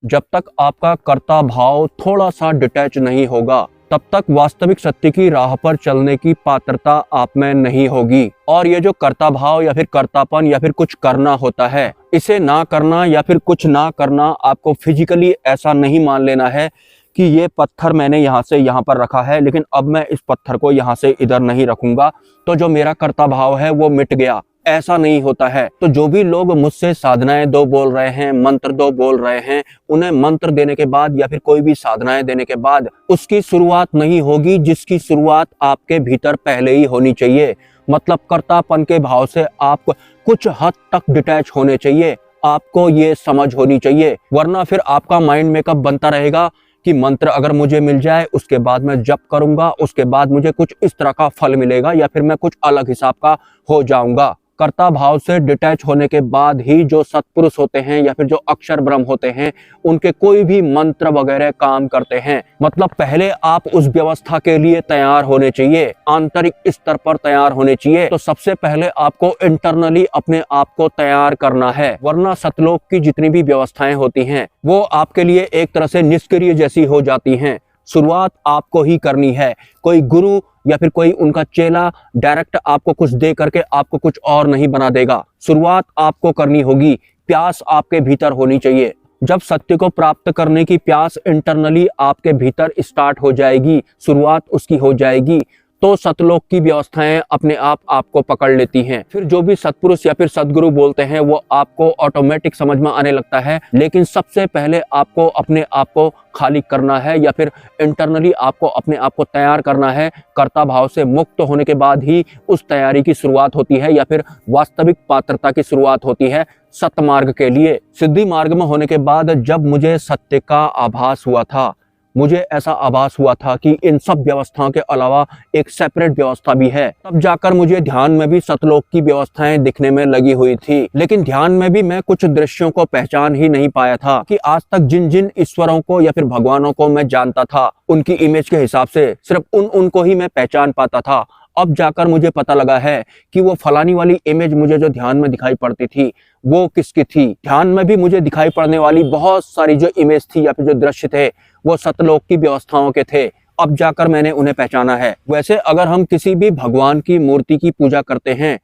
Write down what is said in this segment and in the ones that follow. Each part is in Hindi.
जब तक आपका कर्ता भाव थोड़ा सा डिटैच नहीं होगा, तब तक वास्तविक सत्य की राह पर चलने की पात्रता आप में नहीं होगी। और ये जो कर्ता भाव या फिर कर्तापन या फिर कुछ करना होता है, इसे ना करना या फिर कुछ ना करना आपको फिजिकली ऐसा नहीं मान लेना है कि ये पत्थर मैंने यहाँ से यहाँ पर रखा है, लेकिन अब मैं इस पत्थर को यहाँ से इधर नहीं रखूंगा, तो जो मेरा कर्ता भाव है वो मिट गया। ऐसा नहीं होता है। तो जो भी लोग मुझसे साधनाएं दो बोल रहे हैं, मंत्र दो बोल रहे हैं, उन्हें मंत्र देने के बाद या फिर कोई भी साधनाएं देने के बाद उसकी शुरुआत नहीं होगी जिसकी शुरुआत आपके भीतर पहले ही होनी चाहिए। मतलब कर्तापन के भाव से आप कुछ हद तक डिटैच होने चाहिए। आपको ये समझ होनी चाहिए, वरना फिर आपका माइंड मेकअप बनता रहेगा कि मंत्र अगर मुझे मिल जाए, उसके बाद मैं जप करूंगा, उसके बाद मुझे कुछ इस तरह का फल मिलेगा या फिर मैं कुछ अलग हिसाब का हो जाऊंगा। कर्ता भाव से डिटैच होने के बाद ही जो सत्पुरुष होते हैं या फिर जो अक्षर ब्रह्म होते हैं, उनके कोई भी मंत्र वगैरह काम करते हैं। मतलब पहले आप उस व्यवस्था के लिए तैयार होने चाहिए, आंतरिक स्तर पर तैयार होने चाहिए। तो सबसे पहले आपको इंटरनली अपने आप को तैयार करना है, वरना सतलोक की जितनी भी व्यवस्थाएं होती हैं वो आपके लिए एक तरह से निष्क्रिय जैसी हो जाती हैं। शुरुआत आपको ही करनी है। कोई गुरु या फिर कोई उनका चेला डायरेक्ट आपको कुछ दे करके आपको कुछ और नहीं बना देगा। शुरुआत आपको करनी होगी। प्यास आपके भीतर होनी चाहिए। जब सत्य को प्राप्त करने की प्यास इंटरनली आपके भीतर स्टार्ट हो जाएगी, शुरुआत उसकी हो जाएगी, तो सतलोक की व्यवस्थाएं अपने आप आपको पकड़ लेती हैं। फिर जो भी सत्पुरुष या फिर सदगुरु बोलते हैं वो आपको ऑटोमेटिक समझ में आने लगता है। लेकिन सबसे पहले आपको अपने आप को खाली करना है या फिर इंटरनली आपको अपने आप को तैयार करना है। कर्ता भाव से मुक्त होने के बाद ही उस तैयारी की शुरुआत होती है या फिर वास्तविक पात्रता की शुरुआत होती है सतमार्ग के लिए। सिद्धि मार्ग में होने के बाद जब मुझे सत्य का आभास हुआ था, मुझे ऐसा आभास हुआ था कि इन सब व्यवस्थाओं के अलावा एक सेपरेट व्यवस्था भी है। तब जाकर मुझे ध्यान में भी सतलोक की व्यवस्थाएं दिखने में लगी हुई थी। लेकिन ध्यान में भी मैं कुछ दृश्यों को पहचान ही नहीं पाया था कि आज तक जिन जिन ईश्वरों को या फिर भगवानों को मैं जानता था, उनकी इमेज के हिसाब से सिर्फ उनको ही मैं पहचान पाता था। अब जाकर मुझे पता लगा है कि वो फलानी वाली इमेज मुझे जो ध्यान में दिखाई पड़ती थी वो किसकी थी। ध्यान में भी मुझे दिखाई पड़ने वाली बहुत सारी जो इमेज थी या फिर जो दृश्य थे वो सतलोक की व्यवस्थाओं के थे। अब जाकर मैंने उन्हें पहचाना है। वैसे अगर हम किसी भी भगवान की मूर्ति की पूजा करते हैं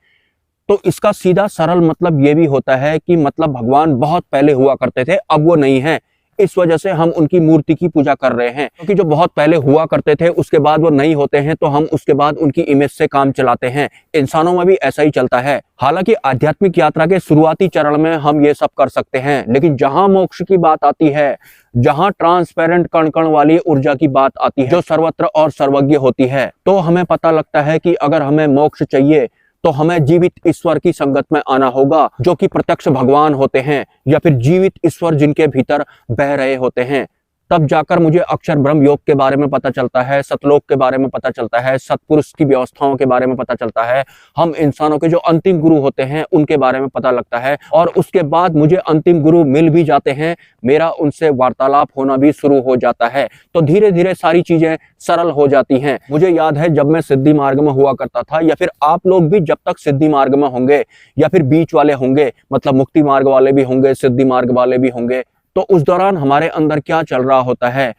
तो इसका सीधा सरल मतलब ये भी होता है कि मतलब भगवान बहुत पहले हुआ करते थे, अब वो नहीं है, इस वजह से हम उनकी मूर्ति की पूजा कर रहे हैं। क्योंकि जो बहुत पहले हुआ करते थे उसके बाद वो नहीं होते हैं, तो हम उसके बाद उनकी इमेज से काम चलाते हैं। इंसानों में भी ऐसा ही चलता है। हालांकि आध्यात्मिक यात्रा के शुरुआती चरण में हम ये सब कर सकते हैं, लेकिन जहां मोक्ष की बात आती है, जहां ट्रांसपेरेंट कण कण वाली ऊर्जा की बात आती है जो सर्वत्र और सर्वज्ञ होती है, तो हमें पता लगता है कि अगर हमें मोक्ष चाहिए तो हमें जीवित ईश्वर की संगत में आना होगा, जो कि प्रत्यक्ष भगवान होते हैं या फिर जीवित ईश्वर जिनके भीतर बह रहे होते हैं। तब जाकर मुझे अक्षर ब्रह्म योग के बारे में पता चलता है, सतलोक के बारे में पता चलता है, सत्पुरुष की व्यवस्थाओं के बारे में पता चलता है, हम इंसानों के जो अंतिम गुरु होते हैं उनके बारे में पता लगता है। और उसके बाद मुझे अंतिम गुरु मिल भी जाते हैं, मेरा उनसे वार्तालाप होना भी शुरू हो जाता है। तो धीरे धीरे सारी चीजें सरल हो जाती हैं। मुझे याद है जब मैं सिद्धि मार्ग में हुआ करता था, या फिर आप लोग भी जब तक सिद्धि मार्ग में होंगे या फिर बीच वाले होंगे, मतलब मुक्ति मार्ग वाले भी होंगे, सिद्धि मार्ग वाले भी होंगे, तो उस दौरान हमारे अंदर क्या चल रहा होता है।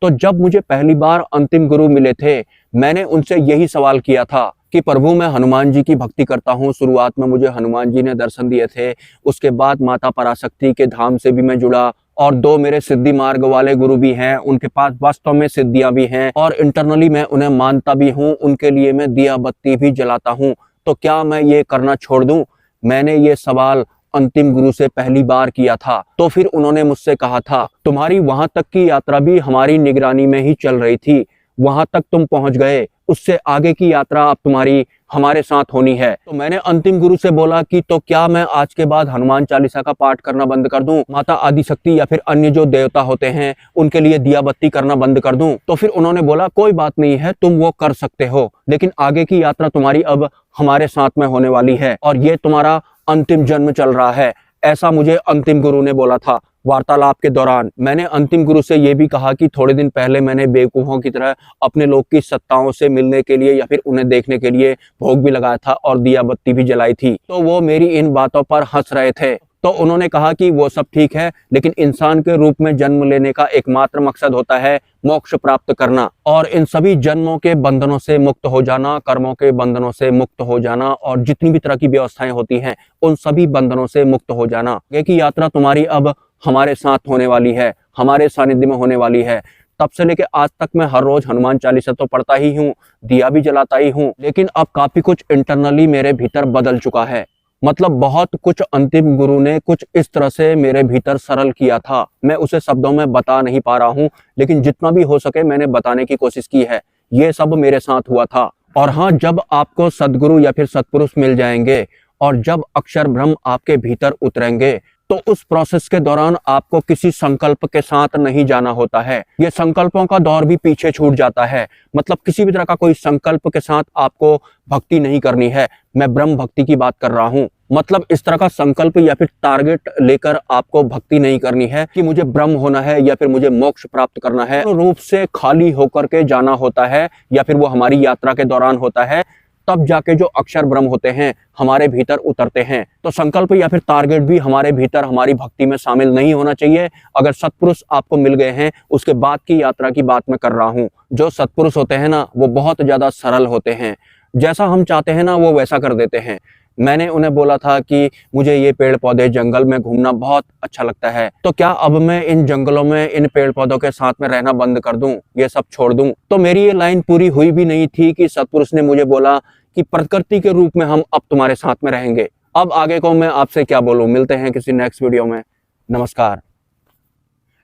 तो जब मुझे पहली बार अंतिम गुरु मिले थे, मैंने उनसे यही सवाल किया था कि प्रभु मैं हनुमान जी की भक्ति करता हूँ। शुरुआत में मुझे हनुमान जी ने दर्शन दिए थे, उसके बाद माता पराशक्ति के धाम से भी मैं जुड़ा, और दो मेरे सिद्धि मार्ग वाले गुरु भी हैं, उनके पास वास्तव में सिद्धियां भी हैं और इंटरनली मैं उन्हें मानता भी हूँ, उनके लिए मैं दिया बत्ती भी जलाता हूँ। तो क्या मैं ये करना छोड़ दूं? मैंने ये सवाल अंतिम गुरु से पहली बार किया था। तो फिर उन्होंने मुझसे कहा था, तुम्हारी वहां तक की यात्रा भी हमारी निगरानी में ही चल रही थी, वहां तक तुम पहुंच गए, उससे आगे की यात्रा अब तुम्हारी हमारे साथ होनी है। तो मैंने अंतिम गुरु से बोला कि तो क्या मैं आज के बाद हनुमान चालीसा का पाठ करना बंद कर दूं, माता आदिशक्ति या फिर अन्य जो देवता होते हैं उनके लिए दिया बत्ती करना बंद कर दूं? तो फिर उन्होंने बोला कोई बात नहीं है, तुम वो कर सकते हो, लेकिन आगे की यात्रा तुम्हारी अब हमारे साथ में होने वाली है और ये तुम्हारा अंतिम जन्म चल रहा है। ऐसा मुझे अंतिम गुरु ने बोला था। वार्तालाप के दौरान मैंने अंतिम गुरु से यह भी कहा कि थोड़े दिन पहले मैंने बेवकूफों की तरह अपने लोक की सत्ताओं से मिलने के लिए या फिर उन्हें देखने के लिए भोग भी लगाया था और दिया बत्ती भी जलाई थी। तो वो मेरी इन बातों पर हंस रहे थे। तो उन्होंने कहा कि वो सब ठीक है, लेकिन इंसान के रूप में जन्म लेने का एकमात्र मकसद होता है मोक्ष प्राप्त करना, और इन सभी जन्मों के बंधनों से मुक्त हो जाना, कर्मों के बंधनों से मुक्त हो जाना, और जितनी भी तरह की व्यवस्थाएं होती हैं उन सभी बंधनों से मुक्त हो जाना। ये कि यात्रा तुम्हारी अब हमारे साथ होने वाली है, हमारे सानिध्य में होने वाली है। तब से लेके आज तक मैं हर रोज हनुमान चालीसा तो पढ़ता ही हूँ, दिया भी जलाता ही हूँ, लेकिन अब काफी कुछ इंटरनली मेरे भीतर बदल चुका है। मतलब बहुत कुछ अंतिम गुरु ने कुछ इस तरह से मेरे भीतर सरल किया था, मैं उसे शब्दों में बता नहीं पा रहा हूँ, लेकिन जितना भी हो सके मैंने बताने की कोशिश की है। ये सब मेरे साथ हुआ था। और हाँ, जब आपको सदगुरु या फिर सत्पुरुष मिल जाएंगे और जब अक्षर ब्रह्म आपके भीतर उतरेंगे, तो उस प्रोसेस के दौरान आपको किसी संकल्प के साथ नहीं जाना होता है। ये संकल्पों का दौर भी पीछे छूट जाता है। मतलब किसी भी तरह का कोई संकल्प के साथ आपको भक्ति नहीं करनी है। मैं ब्रह्म भक्ति की बात कर रहा हूँ। मतलब इस तरह का संकल्प या फिर टारगेट लेकर आपको भक्ति नहीं करनी है कि मुझे ब्रह्म होना है या फिर मुझे मोक्ष प्राप्त करना है। तो रूप से खाली होकर के जाना होता है, या फिर वो हमारी यात्रा के दौरान होता है। तब जाके जो अक्षर ब्रह्म होते हैं हमारे भीतर उतरते हैं। तो संकल्प या फिर टारगेट भी हमारे भीतर हमारी भक्ति में शामिल नहीं होना चाहिए। अगर सत्पुरुष आपको मिल गए हैं, उसके बाद की यात्रा की बात मैं कर रहा हूँ। जो सत्पुरुष होते हैं ना, वो बहुत ज्यादा सरल होते हैं। जैसा हम चाहते हैं ना, वो वैसा कर देते हैं। मैंने उन्हें बोला था कि मुझे ये पेड़ पौधे जंगल में घूमना बहुत अच्छा लगता है, तो क्या अब मैं इन जंगलों में इन पेड़ पौधों के साथ में रहना बंद कर दूं, ये सब छोड़ दूं? तो मेरी ये लाइन पूरी हुई भी नहीं थी कि सत्पुरुष ने मुझे बोला कि प्रकृति के रूप में हम अब तुम्हारे साथ में रहेंगे। अब आगे को मैं आपसे क्या बोलूं। मिलते हैं किसी नेक्स्ट वीडियो में। नमस्कार।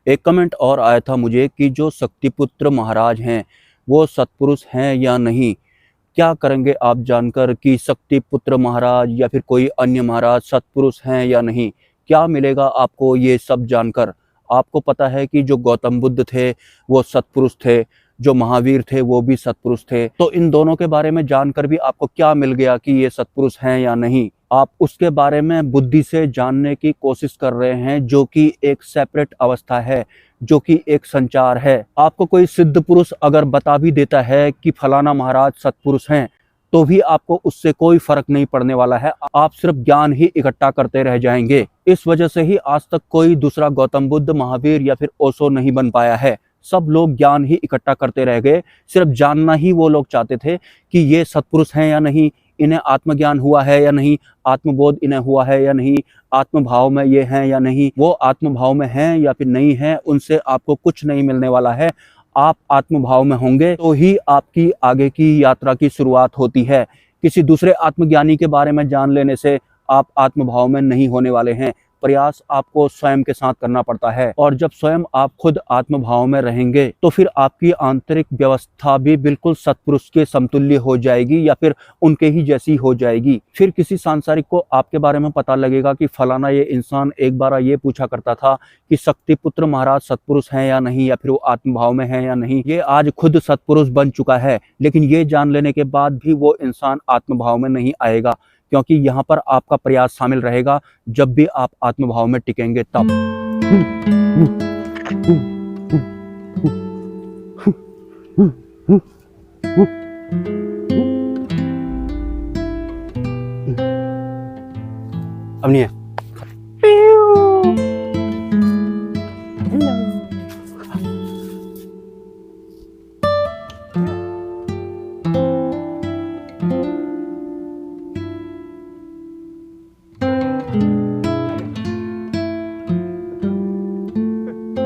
एक कमेंट और आया था मुझे कि जो शक्तिपुत्र महाराज हैं वो सत्पुरुष हैं या नहीं। क्या करेंगे आप जानकर कि शक्तिपुत्र महाराज या फिर कोई अन्य महाराज सत्पुरुष हैं या नहीं? क्या मिलेगा आपको ये सब जानकर? आपको पता है कि जो गौतम बुद्ध थे वो सत्पुरुष थे, जो महावीर थे वो भी सत्पुरुष थे। तो इन दोनों के बारे में जानकर भी आपको क्या मिल गया कि ये सत्पुरुष हैं या नहीं? आप उसके बारे में बुद्धि से जानने की कोशिश कर रहे हैं, जो कि एक सेपरेट अवस्था है, जो कि एक संचार है। आपको कोई सिद्ध पुरुष अगर बता भी देता है कि फलाना महाराज सत्पुरुष हैं, तो भी आपको उससे कोई फर्क नहीं पड़ने वाला है। आप सिर्फ ज्ञान ही इकट्ठा करते रह जाएंगे। इस वजह से ही आज तक कोई दूसरा गौतम बुद्ध, महावीर या फिर ओशो नहीं बन पाया है। सब लोग ज्ञान ही इकट्ठा करते रह गए। सिर्फ जानना ही वो लोग चाहते थे कि ये सत्पुरुष हैं या नहीं, इन्हें आत्मज्ञान हुआ है या नहीं, आत्मबोध इन्हें हुआ है या नहीं, आत्मभाव में ये हैं या नहीं। वो आत्मभाव में हैं या फिर नहीं हैं, उनसे आपको कुछ नहीं मिलने वाला है। आप आत्मभाव में होंगे तो ही आपकी आगे की यात्रा की शुरुआत होती है। किसी दूसरे आत्मज्ञानी के बारे में जान लेने से आप आत्मभाव में नहीं होने वाले हैं। प्रयास आपको स्वयं के साथ करना पड़ता है, और जब स्वयं आप खुद आत्मभाव में रहेंगे तो फिर आपकी आंतरिक व्यवस्था भी बिल्कुल सत्पुरुष के समतुल्य हो जाएगी या फिर उनके ही जैसी हो जाएगी। फिर किसी सांसारिक को आपके बारे में पता लगेगा कि फलाना ये इंसान एक बार ये पूछा करता था कि शक्तिपुत्र महाराज सत्पुरुष हैं या नहीं, या फिर वो आत्मभाव में है या नहीं। ये आज खुद सत्पुरुष बन चुका है, लेकिन ये जान लेने के बाद भी वो इंसान आत्मभाव में नहीं आएगा, क्योंकि यहाँ पर आपका प्रयास शामिल रहेगा। जब भी आप आत्मभाव में टिकेंगे तब। अब नहीं है।